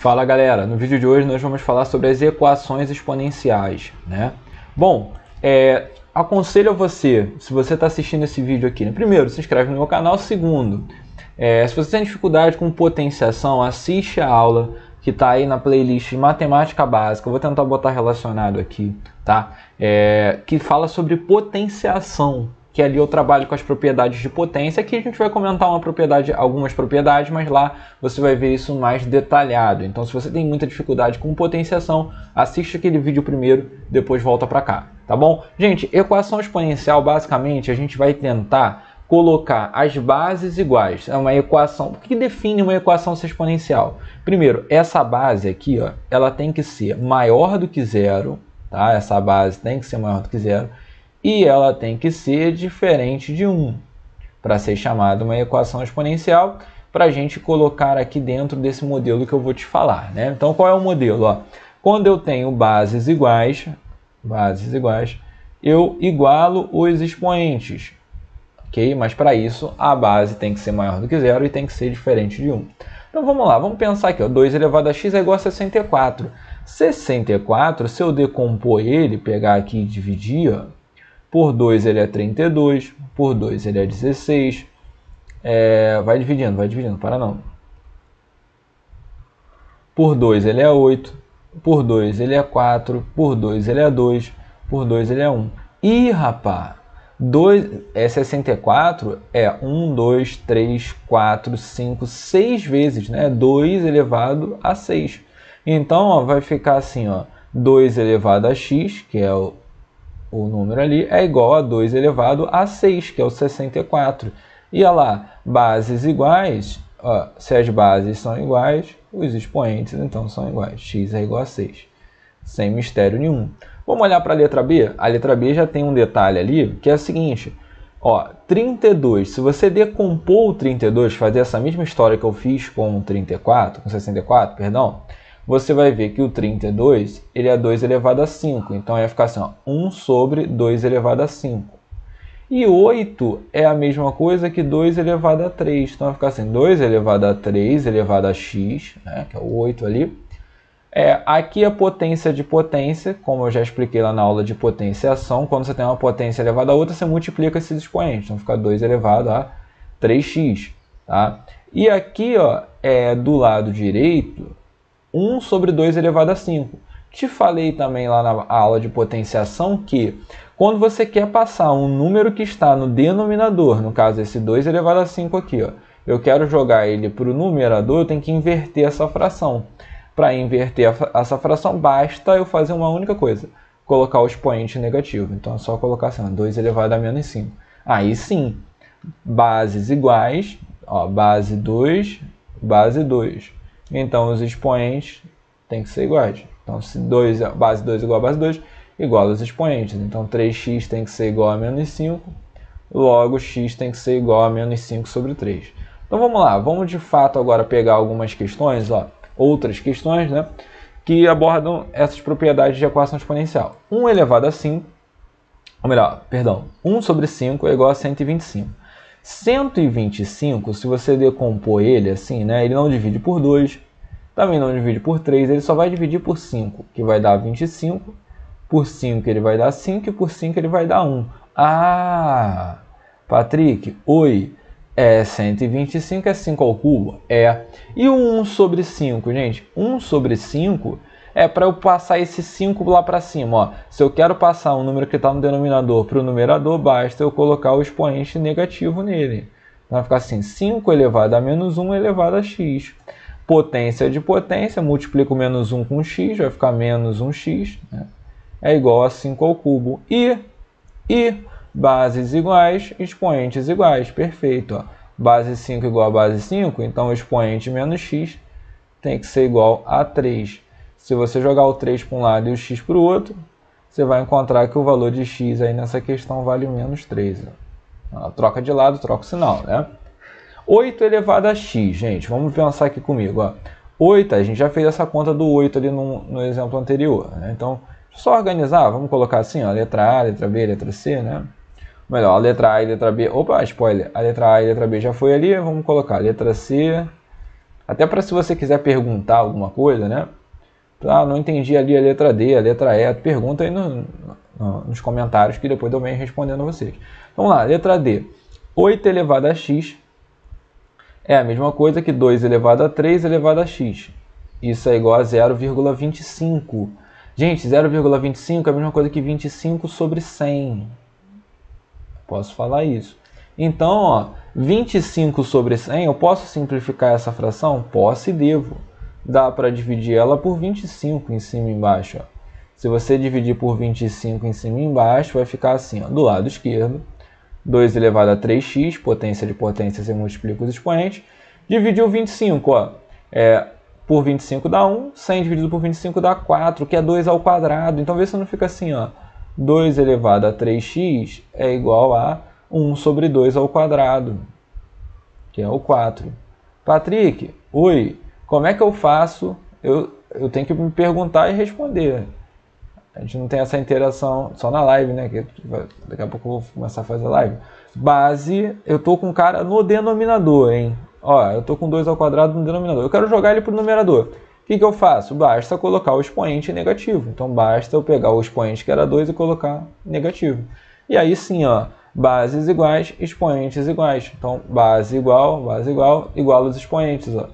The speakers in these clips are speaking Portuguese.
Fala galera, no vídeo de hoje nós vamos falar sobre as equações exponenciais, né? Bom, aconselho a você, se você está assistindo esse vídeo aqui, né? Primeiro, se inscreve no meu canal. Segundo, se você tem dificuldade com potenciação, assiste a aula que está aí na playlist de Matemática Básica. Eu vou tentar botar relacionado aqui, tá? Que fala sobre potenciação, que ali eu trabalho com as propriedades de potência. Aqui a gente vai comentar algumas propriedades, mas lá você vai ver isso mais detalhado. Então, se você tem muita dificuldade com potenciação, assiste aquele vídeo primeiro, depois volta para cá, tá bom? Gente, equação exponencial, basicamente, a gente vai tentar colocar as bases iguais. É uma equação. O que define uma equação ser exponencial? Primeiro, essa base aqui, ó, ela tem que ser maior do que zero, tá? Essa base tem que ser maior do que zero. E ela tem que ser diferente de 1, para ser chamada uma equação exponencial, para a gente colocar aqui dentro desse modelo que eu vou te falar, né? Então, qual é o modelo? Ó, quando eu tenho bases iguais, eu igualo os expoentes, ok? Mas para isso, a base tem que ser maior do que zero e tem que ser diferente de 1. Então, vamos lá, vamos pensar aqui, ó, 2 elevado a x é igual a 64. 64, se eu decompor ele, pegar aqui e dividir, ó, por 2 ele é 32, por 2 ele é 16. Vai dividindo, para não. Por 2 ele é 8, por 2 ele é 4, por 2 ele é 2, por 2 ele é 1. Ih, rapá, 64 é 1, 2, 3, 4, 5, 6 vezes, né? 2 elevado a 6. Então, ó, vai ficar assim, ó, 2 elevado a x, que é o número ali, é igual a 2 elevado a 6, que é o 64. E olha lá, bases iguais, ó, se as bases são iguais, os expoentes então são iguais. X é igual a 6, sem mistério nenhum. Vamos olhar para a letra B? A letra B já tem um detalhe ali, que é o seguinte, ó, 32, se você decompor o 32, fazer essa mesma história que eu fiz com o 64, perdão, você vai ver que o 32 ele é 2 elevado a 5. Então, vai ficar assim, ó, 1 sobre 2 elevado a 5. E 8 é a mesma coisa que 2 elevado a 3. Então, vai ficar assim, 2 elevado a 3 elevado a x, né, que é o 8 ali. Aqui a potência de potência, como eu já expliquei lá na aula de potenciação, quando você tem uma potência elevada a outra, você multiplica esses expoentes. Então, fica 2 elevado a 3x. Tá? E aqui, ó, do lado direito, 1 sobre 2 elevado a 5. Te falei também lá na aula de potenciação que quando você quer passar um número que está no denominador, no caso esse 2 elevado a 5 aqui, ó, eu quero jogar ele para o numerador, eu tenho que inverter essa fração. Para inverter essa fração, basta eu fazer uma única coisa, colocar o expoente negativo. Então é só colocar assim, ó, 2 elevado a menos 5. Aí sim, bases iguais, ó, base 2, base 2. Então, os expoentes têm que ser iguais. Então, se base 2 igual a base 2, igual aos expoentes. Então, 3x tem que ser igual a menos 5, logo x tem que ser igual a menos 5 sobre 3. Então, vamos lá. Vamos, de fato, agora pegar algumas questões, ó, outras questões, né, que abordam essas propriedades de equação exponencial. 1 elevado a 5, ou melhor, perdão, 1 sobre 5 é igual a 125. 125, se você decompor ele assim, né, ele não divide por 2, também não divide por 3, ele só vai dividir por 5, que vai dar 25, por 5 ele vai dar 5 e por 5 ele vai dar 1. Ah, Patrick, oi, 125 é 5 ao cubo? E o 1 sobre 5, gente? 1 sobre 5 é para eu passar esse 5 lá para cima. Ó. Se eu quero passar um número que está no denominador para o numerador, basta eu colocar o expoente negativo nele. Então vai ficar assim, 5 elevado a menos 1 elevado a x. Potência de potência, multiplico menos 1 com x, vai ficar menos 1x, né? É igual a 5 ao cubo. E bases iguais, expoentes iguais. Perfeito. Ó. Base 5 igual a base 5, então o expoente menos x tem que ser igual a 3. Se você jogar o 3 para um lado e o x para o outro, você vai encontrar que o valor de x aí nessa questão vale menos 3. Ó. Troca de lado, troca o sinal, né? 8 elevado a x, gente, vamos pensar aqui comigo. Ó. 8, a gente já fez essa conta do 8 ali no exemplo anterior. Né? Então, só organizar, vamos colocar assim, ó, letra A, letra B, letra C, né? Melhor, a letra A e a letra B, opa, spoiler, a letra A e a letra B já foi ali, vamos colocar a letra C, Até para se você quiser perguntar alguma coisa, né? Ah, não entendi ali a letra D, a letra E, pergunta aí nos comentários que depois eu venho respondendo a vocês. Vamos lá, letra D. 8 elevado a x é a mesma coisa que 2 elevado a 3 elevado a x. Isso é igual a 0,25. Gente, 0,25 é a mesma coisa que 25 sobre 100. Posso falar isso. Então, ó, 25 sobre 100, eu posso simplificar essa fração? Posso e devo. Dá para dividir ela por 25 em cima e embaixo. Ó. Se você dividir por 25 em cima e embaixo, vai ficar assim, ó, do lado esquerdo. 2 elevado a 3x, potência de potência, você multiplica os expoentes. Dividiu 25, ó, por 25 dá 1, 100 dividido por 25 dá 4, que é 2 ao quadrado. Então, vê se não fica assim, ó, 2 elevado a 3x é igual a 1 sobre 2 ao quadrado, que é o 4. Patrick, oi, como é que eu faço? Eu tenho que me perguntar e responder. A gente não tem essa interação só na live, né? Que daqui a pouco eu vou começar a fazer live. Base, eu tô com o cara no denominador, hein? Ó, eu tô com 2 ao quadrado no denominador. Eu quero jogar ele pro numerador. O que eu faço? Basta colocar o expoente negativo. Então, basta eu pegar o expoente que era 2 e colocar negativo. E aí sim, ó, bases iguais, expoentes iguais. Então, base igual, igual os expoentes. Ó.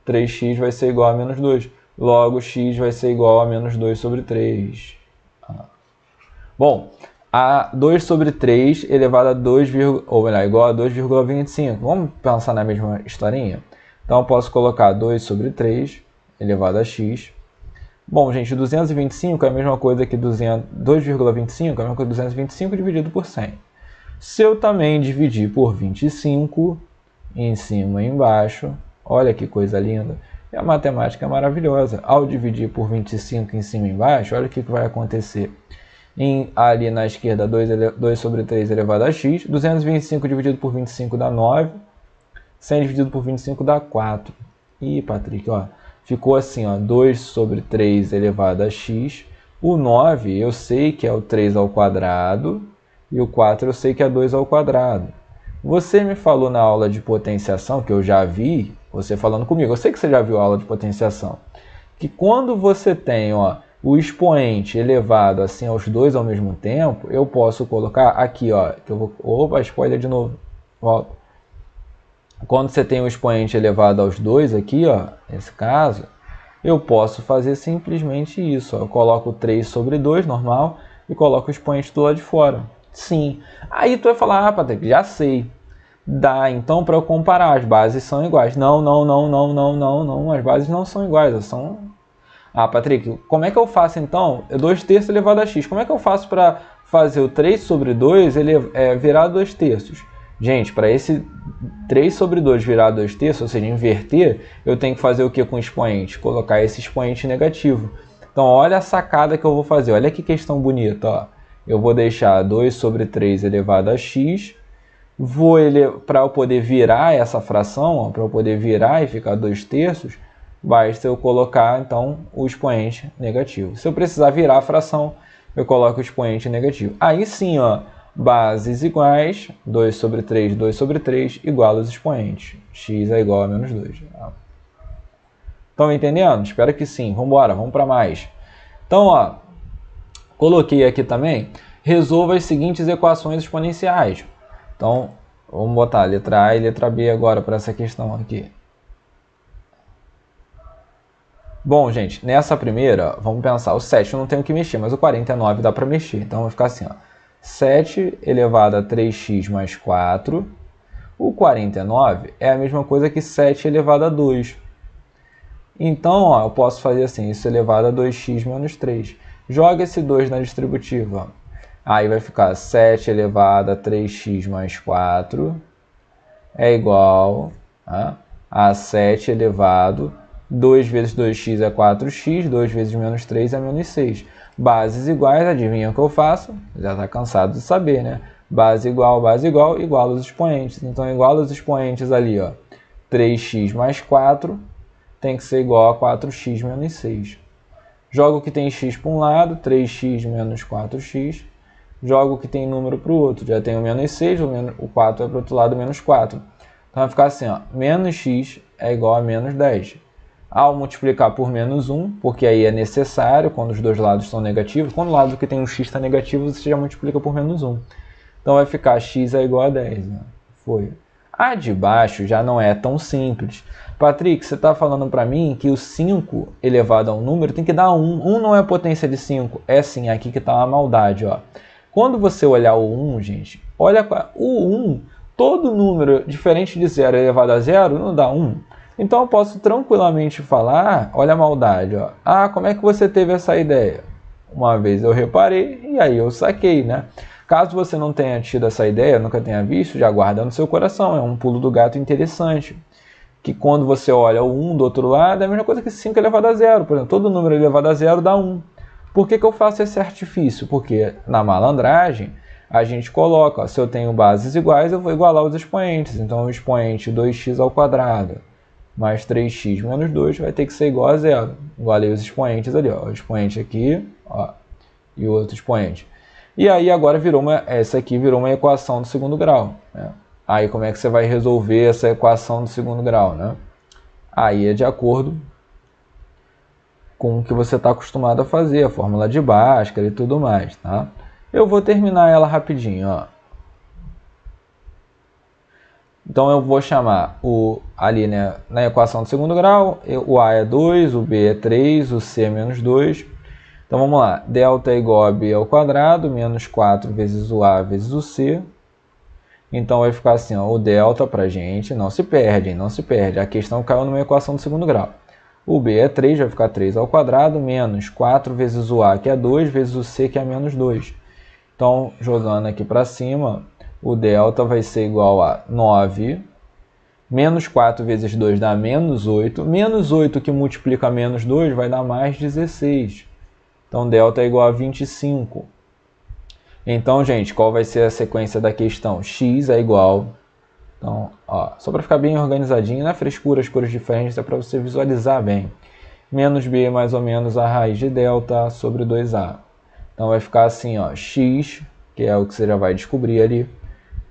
3x vai ser igual a menos 2. Logo, x vai ser igual a menos 2 sobre 3. Bom, a 2 sobre 3 elevado a 2, ou melhor, igual a 2,25. Vamos pensar na mesma historinha? Então, eu posso colocar 2 sobre 3 elevado a x. Bom, gente, 225 é a mesma coisa que 2,25 é a mesma coisa que 225 dividido por 100. Se eu também dividir por 25, em cima e embaixo, olha que coisa linda. E a matemática é maravilhosa. Ao dividir por 25 em cima e embaixo, olha o que vai acontecer. Ali na esquerda, 2 sobre 3 elevado a x. 225 dividido por 25 dá 9. 100 dividido por 25 dá 4. Ih, Patrick, ó, ficou assim, ó, 2 sobre 3 elevado a x. O 9 eu sei que é o 3 ao quadrado. E o 4 eu sei que é 2 ao quadrado. Você me falou na aula de potenciação, que eu já vi, você falando comigo, eu sei que você já viu a aula de potenciação, que quando você tem, ó, o expoente elevado assim aos dois ao mesmo tempo, eu posso colocar aqui, ó, que eu vou, opa, spoiler de novo, volta. Quando você tem o expoente elevado aos dois aqui, ó, nesse caso, eu posso fazer simplesmente isso, ó, eu coloco 3 sobre 2, normal, e coloco o expoente do lado de fora. Sim. Aí tu vai falar, ah, Patrick, já sei. Dá, então, para eu comparar, as bases são iguais. Não, as bases não são iguais, são... Ah, Patrick, como é que eu faço então? 2/3 elevado a x. Como é que eu faço para fazer o 3 sobre 2 virar 2/3? Gente, para esse 3 sobre 2 virar 2/3, ou seja, inverter, eu tenho que fazer o que com o expoente? Colocar esse expoente negativo. Então, olha a sacada que eu vou fazer. Olha que questão bonita, ó. Eu vou deixar 2 sobre 3 elevado a x. Para eu poder virar essa fração, para eu poder virar e ficar 2/3, basta eu colocar, então, o expoente negativo. Se eu precisar virar a fração, eu coloco o expoente negativo. Aí sim, ó, bases iguais, 2 sobre 3, igual aos expoentes. X é igual a menos 2. Estão entendendo? Espero que sim. Vamos embora, vamos para mais. Então, ó, coloquei aqui também, resolva as seguintes equações exponenciais. Então, vamos botar letra A e letra B agora para essa questão aqui. Bom, gente, nessa primeira, vamos pensar, o 7 eu não tenho que mexer, mas o 49 dá para mexer. Então, vai ficar assim, ó, 7 elevado a 3x mais 4. O 49 é a mesma coisa que 7 elevado a 2. Então, ó, eu posso fazer assim, isso elevado a 2x menos 3. Joga esse 2 na distributiva. Aí vai ficar 7 elevado a 3x mais 4 é igual a 7 elevado, 2 vezes 2x é 4x, 2 vezes menos 3 é menos 6. Bases iguais, adivinha o que eu faço? Já está cansado de saber, né? Base igual, igual aos expoentes. Então, igual aos expoentes ali, ó, 3x mais 4 tem que ser igual a 4x menos 6. Jogo o que tem x para um lado, 3x menos 4x. Jogo o que tem número para o outro. Já tenho menos 6, o 4 é para o outro lado, menos 4. Então vai ficar assim, ó, menos x é igual a menos 10. Ao multiplicar por menos 1, porque aí é necessário quando os dois lados são negativos, quando o lado que tem um x está negativo, você já multiplica por menos 1. Então vai ficar x é igual a 10. Né? Foi. A de baixo já não é tão simples. Patrick, você está falando para mim que o 5 elevado a um número tem que dar 1. 1 não é potência de 5. É sim, aqui que está uma maldade. Ó. Quando você olhar o 1, gente, olha o 1, todo número diferente de 0 elevado a 0 não dá 1. Então eu posso tranquilamente falar, olha a maldade, ó. Ah, como é que você teve essa ideia? Uma vez eu reparei e aí eu saquei, né? Caso você não tenha tido essa ideia, nunca tenha visto, já guarda no seu coração. É um pulo do gato interessante. Que quando você olha o 1 do outro lado, é a mesma coisa que 5 elevado a 0. Por exemplo, todo número elevado a 0 dá 1. Por que eu faço esse artifício? Porque na malandragem, a gente coloca, ó, se eu tenho bases iguais, eu vou igualar os expoentes. Então o expoente 2x ao quadrado mais 3x menos 2 vai ter que ser igual a 0. Igualei os expoentes ali, ó. O expoente aqui, ó, e o outro expoente. E aí agora essa aqui virou uma equação do segundo grau. Né? Aí como é que você vai resolver essa equação do segundo grau? Né? Aí é de acordo com o que você está acostumado a fazer, a fórmula de Bhaskara e tudo mais. Tá? Eu vou terminar ela rapidinho. Ó. Então eu vou chamar ali, né, na equação do segundo grau, o A é 2, o B é 3, o C é menos 2. Então vamos lá, delta é igual a B ao quadrado, menos 4 vezes o A vezes o C. Então vai ficar assim, ó, o delta para a gente, não se perde, não se perde. A questão caiu numa equação do segundo grau. O B é 3, vai ficar 3 ao quadrado, menos 4 vezes o A, que é 2, vezes o C, que é menos 2. Então, jogando aqui para cima, o delta vai ser igual a 9, menos 4 vezes 2 dá menos 8, menos 8 que multiplica menos 2 vai dar mais 16. Então, delta é igual a 25. Então, gente, qual vai ser a sequência da questão? X é igual... Então, ó, só para ficar bem organizadinho, na frescura, as cores diferentes, é para você visualizar bem. Menos b mais ou menos a raiz de delta sobre 2a. Então, vai ficar assim, ó, x, que é o que você já vai descobrir ali,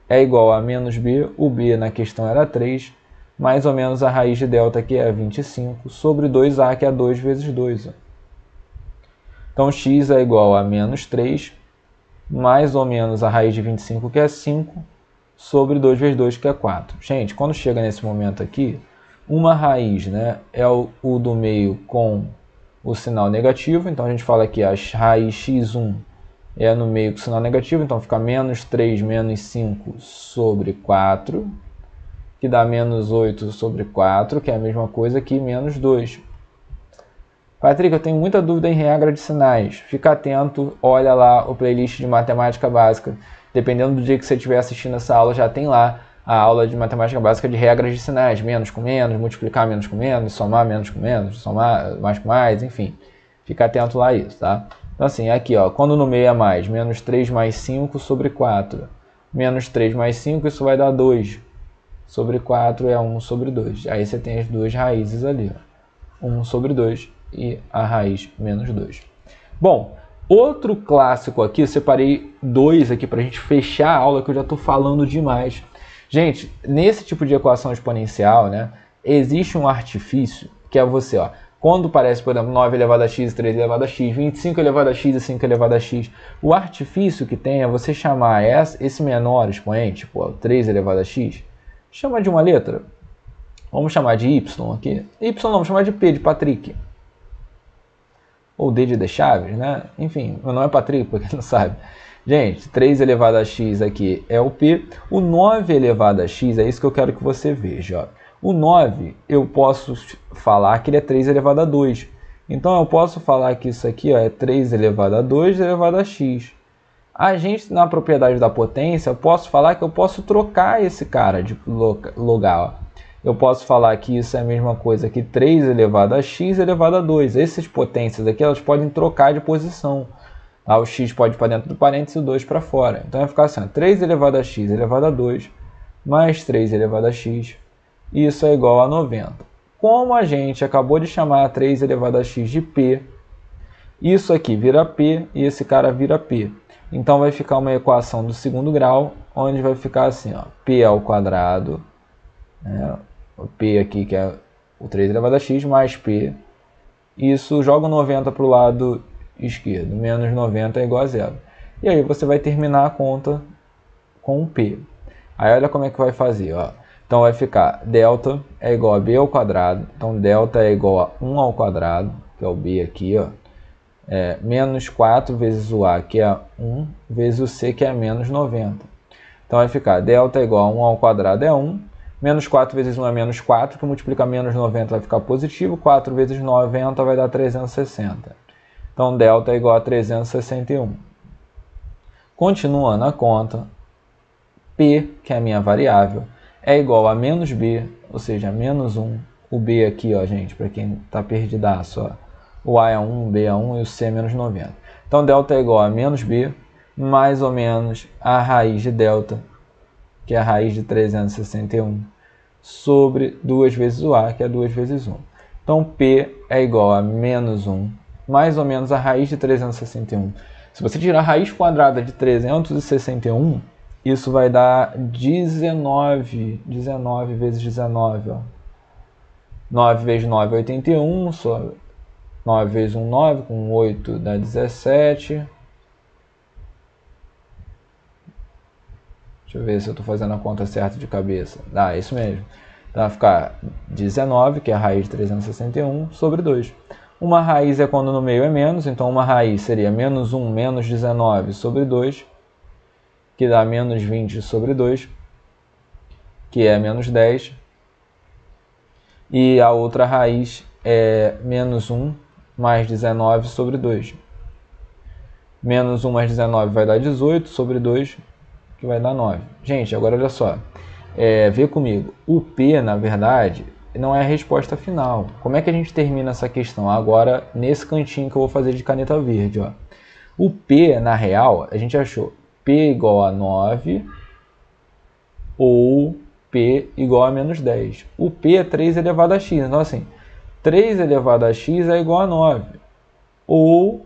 é igual a menos b, o b na questão era 3, mais ou menos a raiz de delta, que é 25, sobre 2a, que é 2 vezes 2. Então, x é igual a menos 3, mais ou menos a raiz de 25, que é 5, sobre 2 vezes 2, que é 4. Gente, quando chega nesse momento aqui, uma raiz, né, é o do meio com o sinal negativo, então a gente fala que a raiz x1 é no meio com sinal negativo, então fica menos 3 menos 5 sobre 4, que dá menos 8 sobre 4, que é a mesma coisa que menos 2. Patrick, eu tenho muita dúvida em regra de sinais. Fica atento, olha lá o playlist de matemática básica. Dependendo do dia que você estiver assistindo essa aula, já tem lá a aula de matemática básica de regras de sinais. Menos com menos, multiplicar menos com menos, somar menos com menos, somar mais com mais, enfim. Fica atento lá a isso, tá? Então assim, aqui, ó, quando no meio é mais, menos 3 mais 5 sobre 4. Menos 3 mais 5, isso vai dar 2. Sobre 4 é 1 sobre 2. Aí você tem as duas raízes ali, ó. 1 sobre 2 e a raiz menos 2. Bom, outro clássico aqui, eu separei 2 aqui para a gente fechar a aula, que eu já estou falando demais. Gente, nesse tipo de equação exponencial, né, existe um artifício que é você, ó, quando parece, por exemplo, 9 elevado a x, 3 elevado a x, 25 elevado a x e 5 elevado a x, o artifício que tem é você chamar esse menor expoente, tipo, 3 elevado a x, chama de uma letra. Vamos chamar de y aqui. Y não, vamos chamar de P, de Patrick. Ou D de Chaves, né? Enfim, meu nome é Patrick, pra quem não sabe. Gente, 3 elevado a x aqui é o P. O 9 elevado a x, é isso que eu quero que você veja. Ó. O 9, eu posso falar que ele é 3 elevado a 2. Então, eu posso falar que isso aqui, ó, é 3 elevado a 2 elevado a x. A gente, na propriedade da potência, eu posso falar que eu posso trocar esse cara de lugar, ó. Eu posso falar que isso é a mesma coisa que 3 elevado a x elevado a 2. Essas potências aqui, elas podem trocar de posição. O x pode ir para dentro do parênteses e o 2 para fora. Então vai ficar assim, ó, 3 elevado a x elevado a 2 mais 3 elevado a x. Isso é igual a 90. Como a gente acabou de chamar 3 elevado a x de P, isso aqui vira P e esse cara vira P. Então vai ficar uma equação do segundo grau, onde vai ficar assim, ó, P ao quadrado né? O P aqui, que é o 3 elevado a x, mais P. Isso joga o 90 para o lado esquerdo. Menos 90 é igual a zero. E aí você vai terminar a conta com o P. Aí olha como é que vai fazer, ó. Então vai ficar delta é igual a b ao quadrado. Então delta é igual a 1 ao quadrado, que é o b aqui, ó. Menos 4 vezes o a, que é 1, vezes o c, que é menos 90. Então vai ficar delta é igual a 1 ao quadrado é 1. Menos 4 vezes 1 é menos 4, que multiplica menos 90 vai ficar positivo. 4 vezes 90 vai dar 360. Então delta é igual a 361. Continuando a conta, P, que é a minha variável, é igual a menos B, ou seja, menos 1. O B aqui, ó, gente, para quem está perdidaço, ó. O A é 1, o B é 1 e o C é menos 90. Então, delta é igual a menos B, mais ou menos a raiz de delta, que é a raiz de 361, sobre 2 vezes o A, que é 2 vezes 1. Então, P é igual a menos 1, mais ou menos a raiz de 361. Se você tirar a raiz quadrada de 361, isso vai dar 19 vezes 19, ó. 9 vezes 9 é 81, só 9 vezes 1, 9, com 8 dá 17. Deixa eu ver se eu estou fazendo a conta certa de cabeça. Ah, isso mesmo. Então vai ficar 19, que é a raiz de 361, sobre 2. Uma raiz é quando no meio é menos, então uma raiz seria menos 1 menos 19 sobre 2, que dá menos 20 sobre 2, que é menos 10. E a outra raiz é menos 1 mais 19 sobre 2. Menos 1 mais 19 vai dar 18 sobre 2, que vai dar 9. Gente, agora olha só. Vê comigo. O P, na verdade, não é a resposta final. Como é que a gente termina essa questão? Agora, nesse cantinho que eu vou fazer de caneta verde, ó. O P, na real, a gente achou P igual a 9 ou P igual a menos 10. O P é 3 elevado a x. Então, assim, 3 elevado a x é igual a 9. Ou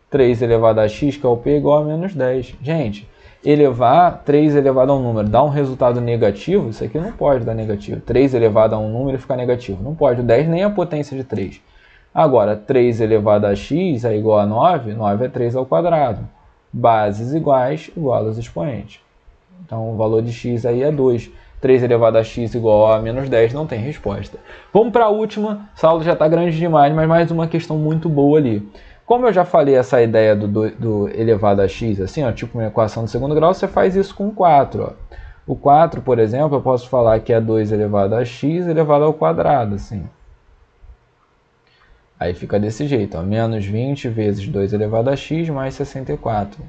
3 elevado a x, que é o P, igual a menos 10. Gente, elevar 3 elevado a um número dá um resultado negativo? Isso aqui não pode dar negativo. 3 elevado a um número fica negativo. Não pode. O 10 nem é a potência de 3. Agora, 3 elevado a x é igual a 9. 9 é 3 ao quadrado. Bases iguais, igual aos expoentes. Então, o valor de x aí é 2. 3 elevado a x igual a menos 10, não tem resposta. Vamos para a última. Essa aula já está grande demais, mas mais uma questão muito boa ali. Como eu já falei essa ideia do elevado a x, assim, ó, tipo uma equação de segundo grau, você faz isso com 4. Ó. O 4, por exemplo, eu posso falar que é 2 elevado a x elevado ao quadrado, assim. Aí fica desse jeito, ó, menos 20 vezes 2 elevado a x mais 64.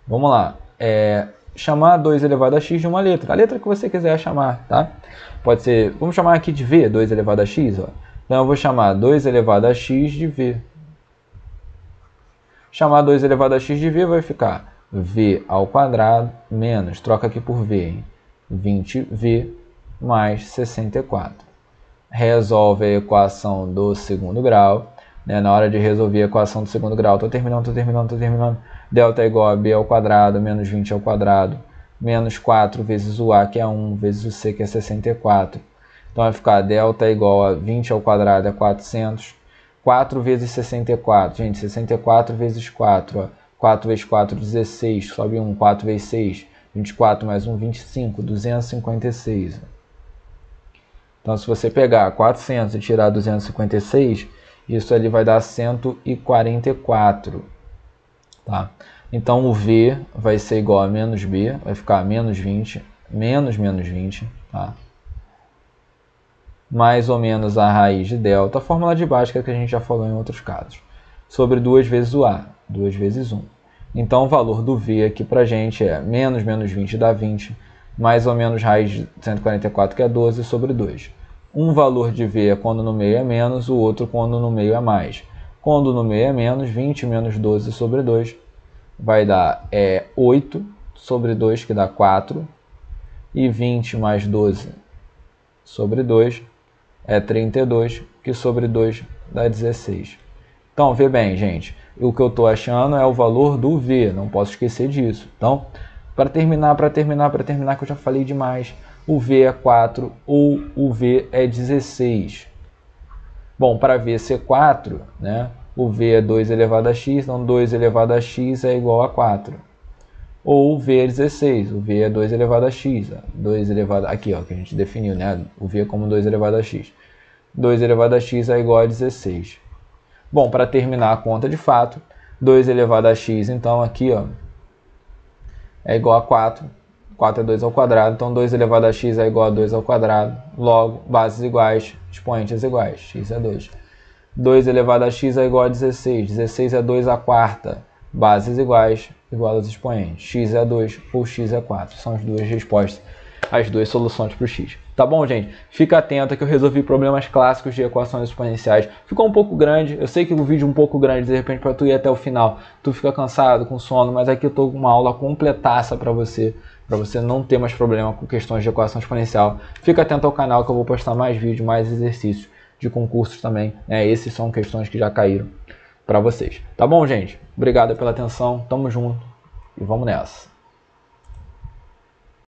Vamos lá. Chamar 2 elevado a x de uma letra. A letra que você quiser chamar, tá? Pode ser, vamos chamar aqui de v, 2 elevado a x, ó. Então eu vou chamar 2 elevado a x de v. Chamar 2 elevado a x de v vai ficar v ao quadrado menos, troca aqui por v, hein? 20v mais 64. Resolve a equação do segundo grau. Né? Na hora de resolver a equação do segundo grau, estou terminando. Delta é igual a b ao quadrado menos 20 ao quadrado menos 4 vezes o a, que é 1, vezes o c, que é 64. Então vai ficar delta é igual a 20 ao quadrado é 400. 4 vezes 64, gente, 64 vezes 4, ó. 4 vezes 4, 16, sobe 1, 4 vezes 6, 24 mais 1, 25, 256. Então, se você pegar 400 e tirar 256, isso ali vai dar 144, tá? Então, o V vai ser igual a menos B, vai ficar menos 20, menos 20, tá? Mais ou menos a raiz de delta, a fórmula de Bhaskara que a gente já falou em outros casos, sobre 2 vezes o A, 2 vezes 1. Então, o valor do V aqui para a gente é menos 20 dá 20, mais ou menos raiz de 144, que é 12, sobre 2. Um valor de V é quando no meio é menos, o outro quando no meio é mais. Quando no meio é menos, 20 menos 12 sobre 2 vai dar 8 sobre 2, que dá 4, e 20 mais 12 sobre 2 é 32, que sobre 2 dá 16. Então, vê bem, gente, o que eu estou achando é o valor do V, não posso esquecer disso. Então, para terminar, que eu já falei demais, o V é 4 ou o V é 16. Bom, para V ser 4, né, o V é 2 elevado a x, então 2 elevado a x é igual a 4. Ou o V é 16, o V é 2 elevado a x, 2 elevado, aqui ó, que a gente definiu, né, o V é como 2 elevado a x. 2 elevado a x é igual a 16. Bom, para terminar a conta de fato, 2 elevado a x, então aqui ó, é igual a 4. 4 é 2 ao quadrado, então 2 elevado a x é igual a 2 ao quadrado. Logo, bases iguais, expoentes iguais, x é 2. 2 elevado a x é igual a 16. 16 é 2 à quarta. Bases iguais, igual aos expoentes. X é 2 ou x é 4. São as duas respostas, as duas soluções para o x. Tá bom, gente? Fica atento que eu resolvi problemas clássicos de equações exponenciais. Ficou um pouco grande, eu sei que o vídeo é um pouco grande, de repente para tu ir até o final, tu fica cansado, com sono, mas aqui eu tô com uma aula completaça para você não ter mais problema com questões de equação exponencial. Fica atento ao canal que eu vou postar mais vídeos, mais exercícios de concursos também, né? Esses são questões que já caíram para vocês. Tá bom, gente? Obrigado pela atenção, tamo junto e vamos nessa.